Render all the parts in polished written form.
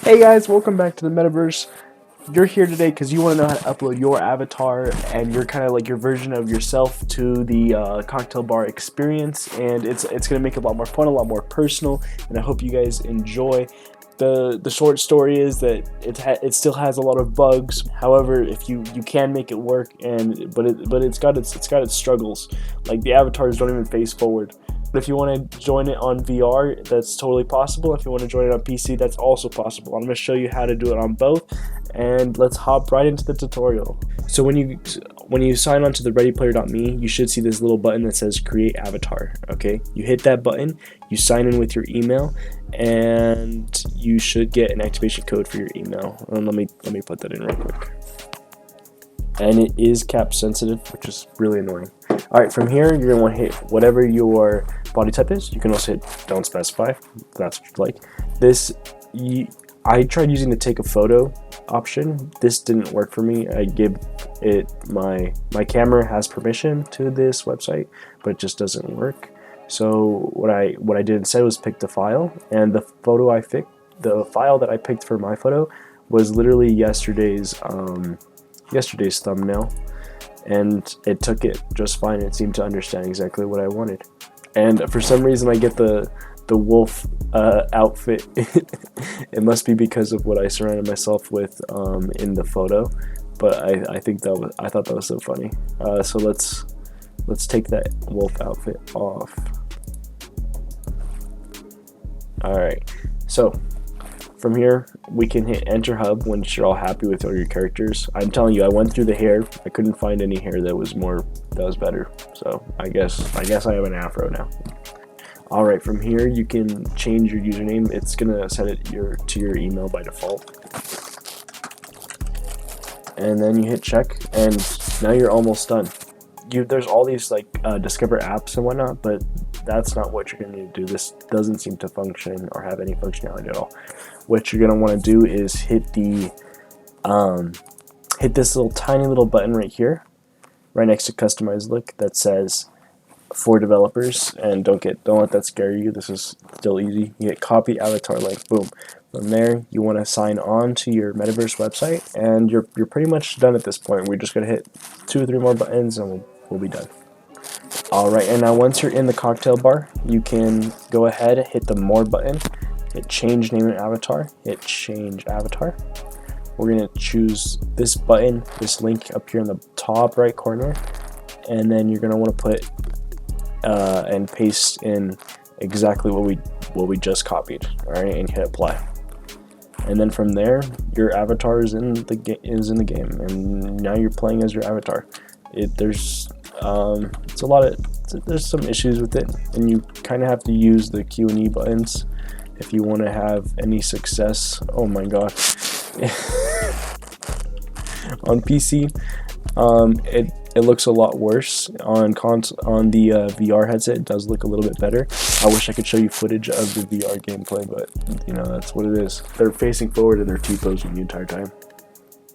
Hey guys, welcome back to the Metaverse. You're here today because you want to know how to upload your avatar and you're kind of like your version of yourself to the cocktail bar experience, and it's gonna make it a lot more fun, a lot more personal, and I hope you guys enjoy. The short story is that it still has a lot of bugs. However, if you can make it work, but it's got its struggles. Like the avatars don't even face forward. But if you want to join it on VR, that's totally possible. If you want to join it on PC, that's also possible. I'm going to show you how to do it on both, and let's hop right into the tutorial. So when you sign on to the readyplayer.me, you should see this little button that says create avatar. Okay, you hit that button, you sign in with your email, and you should get an activation code for your email. And let me put that in real quick. And it is cap sensitive, which is really annoying. Alright, from here you're going to want to hit whatever your body type is. You can also hit don't specify if that's what you like. I tried using the take a photo option. This didn't work for me. I give it my camera has permission to this website, but it just doesn't work. So what I did instead was pick the file, and the file that I picked for my photo was literally yesterday's thumbnail, and it took it just fine. It seemed to understand exactly what I wanted, and for some reason I get the wolf outfit. It must be because of what I surrounded myself with in the photo, but I thought that was so funny. So let's take that wolf outfit off. Alright, so from here we can hit enter hub once you're all happy with all your characters. I'm telling you, I went through the hair. I couldn't find any hair that was better, so I guess I have an afro now. Alright, from here you can change your username. It's gonna set it to your email by default, and then you hit check, and now you're almost done. There's all these like discover apps and whatnot, but that's not what you're gonna need to do. This doesn't seem to function or have any functionality at all. What you're gonna want to do is hit this little tiny little button right here, right next to customize look, that says for developers, and don't let that scare you. This is still easy. You hit copy avatar link, boom. From there you want to sign on to your metaverse website, and you're pretty much done at this point. We're just gonna hit 2 or 3 more buttons and we'll be done. Alright, and now once you're in the cocktail bar, you can go ahead, hit the more button, hit change name and avatar, hit change avatar. We're gonna choose this button, this link up here in the top right corner, and then you're gonna want to put and paste in exactly what we just copied. Alright, and hit apply. And then from there, your avatar is in the game, and now you're playing as your avatar. There's some issues with it, and you kind of have to use the Q and E buttons if you want to have any success. Oh my god. On PC, it looks a lot worse. On the VR headset, it does look a little bit better. I wish I could show you footage of the VR gameplay, but you know, that's what it is. They're facing forward and they're T-posing the entire time.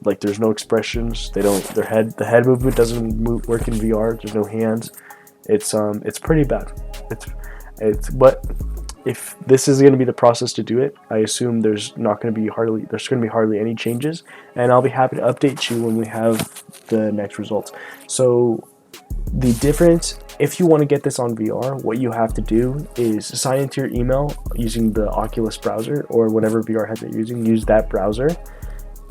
Like, there's no expressions. The head movement doesn't work in VR. There's no hands. It's pretty bad. But if this is going to be the process to do it, I assume there's going to be hardly any changes, and I'll be happy to update you when we have the next results. So the difference, if you want to get this on VR, what you have to do is sign into your email using the Oculus browser or whatever VR headset you're using. Use that browser.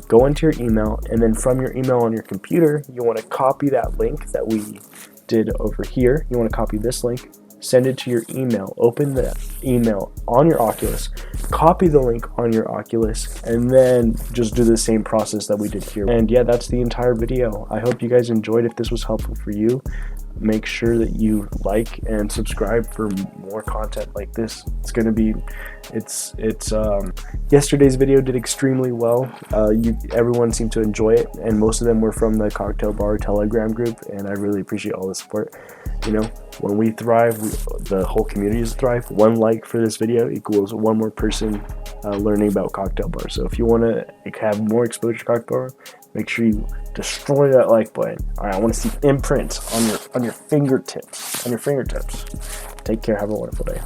Go into your email, and then from your email on your computer, you want to copy that link that we did over here. You want to copy this link, send it to your email, open the email on your Oculus, copy the link on your Oculus, and then just do the same process that we did here. And yeah, that's the entire video. I hope you guys enjoyed. If this was helpful for you, make sure that you like and subscribe for more content like this. Yesterday's video did extremely well. Everyone seemed to enjoy it, and most of them were from the Cocktail Bar Telegram group, and I really appreciate all the support. You know, when we thrive, the whole community is thrive. 1 like for this video equals 1 more person learning about Cocktail Bar. So if you want to have more exposure to Cocktail Bar, make sure you destroy that like button. Alright, I want to see imprints on your fingertips. Take care. Have a wonderful day.